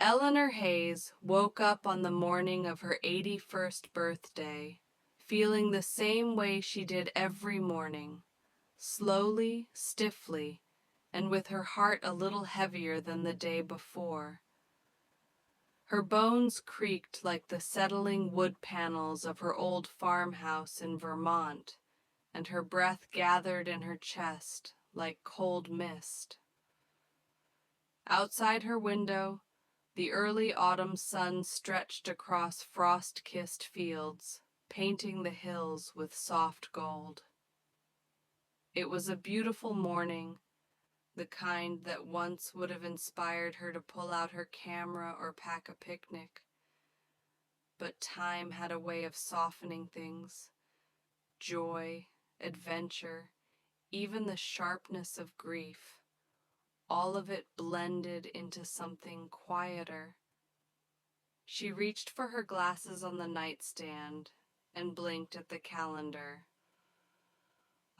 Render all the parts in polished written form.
Eleanor Hayes woke up on the morning of her 81st birthday, feeling the same way she did every morning, slowly, stiffly, and with her heart a little heavier than the day before. Her bones creaked like the settling wood panels of her old farmhouse in Vermont, and her breath gathered in her chest like cold mist. Outside her window, the early autumn sun stretched across frost-kissed fields, painting the hills with soft gold. It was a beautiful morning, the kind that once would have inspired her to pull out her camera or pack a picnic. But time had a way of softening things. Joy, adventure, even the sharpness of grief. All of it blended into something quieter. She reached for her glasses on the nightstand and blinked at the calendar.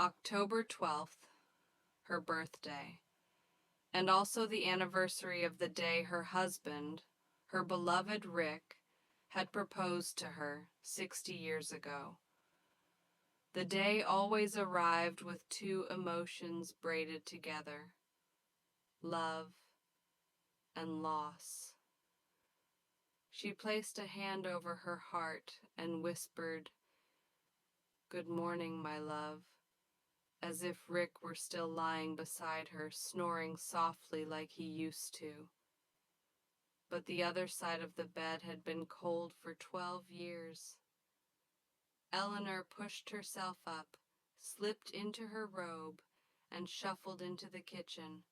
October 12th, her birthday, and also the anniversary of the day her husband, her beloved Rick, had proposed to her 60 years ago. The day always arrived with two emotions braided together: love and loss. She placed a hand over her heart and whispered, "Good morning, my love," as if Rick were still lying beside her, snoring softly like he used to. But the other side of the bed had been cold for 12 years. Eleanor pushed herself up, slipped into her robe, and shuffled into the kitchen.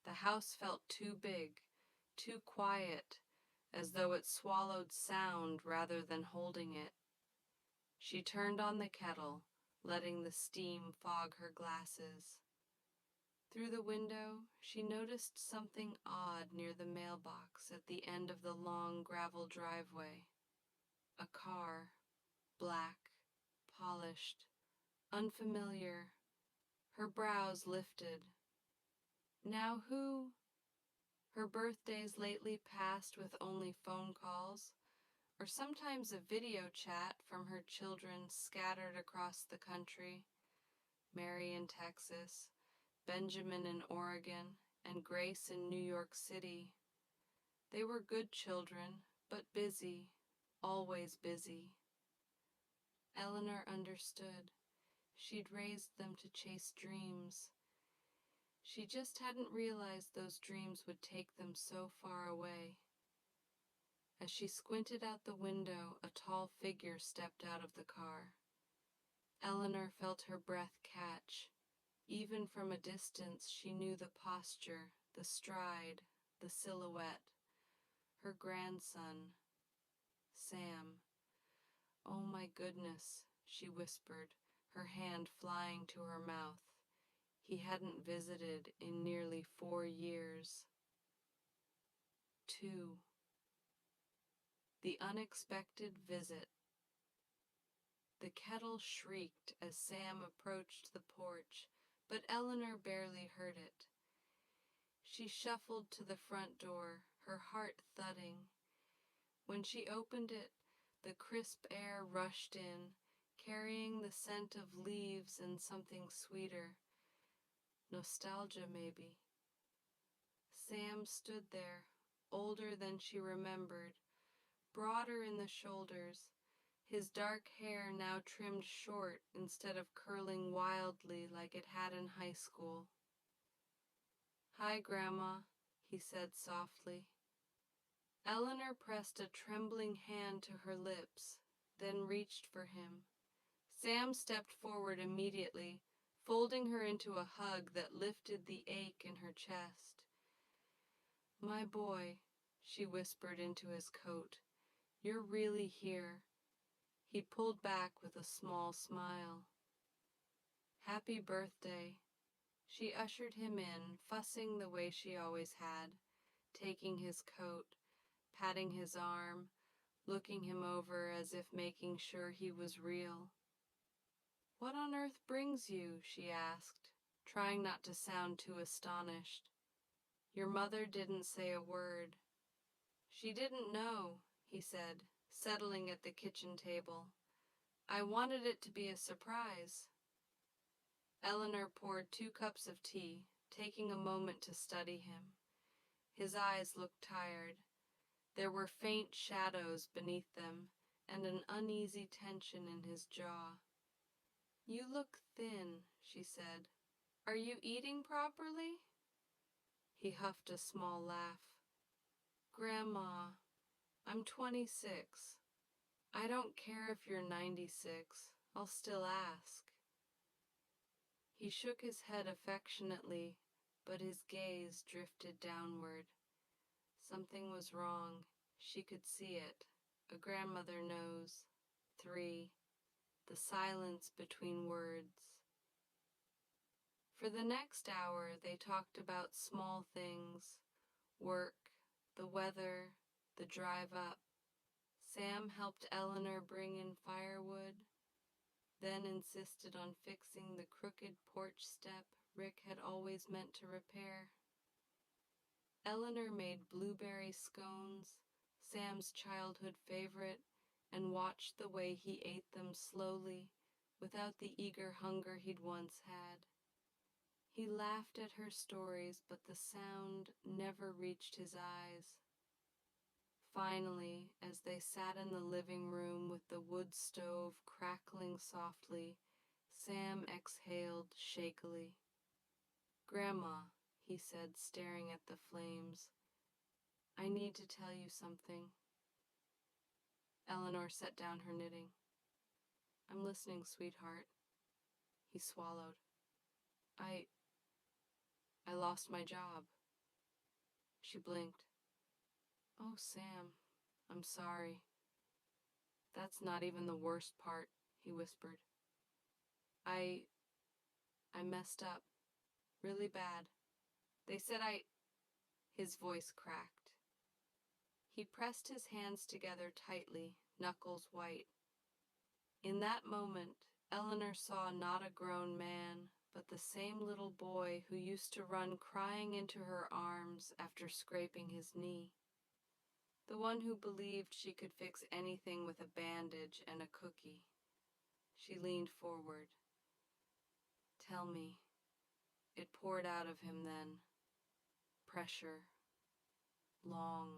The house felt too big, too quiet, as though it swallowed sound rather than holding it. She turned on the kettle, letting the steam fog her glasses. Through the window, she noticed something odd near the mailbox at the end of the long gravel driveway. A car, black, polished, unfamiliar. Her brows lifted. Now who? Her birthdays lately passed with only phone calls, or sometimes a video chat from her children scattered across the country. Mary in Texas, Benjamin in Oregon, and Grace in New York City. They were good children, but busy, always busy. Eleanor understood. She'd raised them to chase dreams. She just hadn't realized those dreams would take them so far away. As she squinted out the window, a tall figure stepped out of the car. Eleanor felt her breath catch. Even from a distance, she knew the posture, the stride, the silhouette. Her grandson, Sam. "Oh my goodness," she whispered, her hand flying to her mouth. He hadn't visited in nearly 4 years. 2. The unexpected visit. The kettle shrieked as Sam approached the porch, but Eleanor barely heard it. She shuffled to the front door, her heart thudding. When she opened it, the crisp air rushed in, carrying the scent of leaves and something sweeter. Nostalgia, maybe. Sam stood there, older than she remembered, broader in the shoulders, his dark hair now trimmed short instead of curling wildly like it had in high school. "Hi, Grandma," he said softly. Eleanor pressed a trembling hand to her lips, then reached for him. Sam stepped forward immediately, folding her into a hug that lifted the ache in her chest. "My boy," she whispered into his coat, "you're really here." He pulled back with a small smile. "Happy birthday." She ushered him in, fussing the way she always had, taking his coat, patting his arm, looking him over as if making sure he was real. "What on earth brings you?" she asked, trying not to sound too astonished. "Your mother didn't say a word." She didn't know, he said, settling at the kitchen table. I wanted it to be a surprise. Eleanor poured 2 cups of tea, taking a moment to study him. His eyes looked tired. There were faint shadows beneath them, and an uneasy tension in his jaw. You look thin, she said. Are you eating properly? He huffed a small laugh. Grandma, I'm 26. I don't care if you're 96. I'll still ask. He shook his head affectionately, but his gaze drifted downward. Something was wrong. She could see it. A grandmother knows. 3. The silence between words. For the next hour, they talked about small things. Work, the weather, the drive up. Sam helped Eleanor bring in firewood, then insisted on fixing the crooked porch step Rick had always meant to repair. Eleanor made blueberry scones, Sam's childhood favorite, and watched the way he ate them slowly, without the eager hunger he'd once had. He laughed at her stories, but the sound never reached his eyes. Finally, as they sat in the living room with the wood stove crackling softly, Sam exhaled shakily. Grandma, he said, staring at the flames, I need to tell you something. Eleanor set down her knitting. I'm listening, sweetheart. He swallowed. I lost my job. She blinked. Oh, Sam, I'm sorry. That's not even the worst part, he whispered. I messed up. Really bad. They said His voice cracked. He pressed his hands together tightly, knuckles white. In that moment, Eleanor saw not a grown man, but the same little boy who used to run crying into her arms after scraping his knee. The one who believed she could fix anything with a bandage and a cookie. She leaned forward. Tell me. It poured out of him then. Pressure. Long,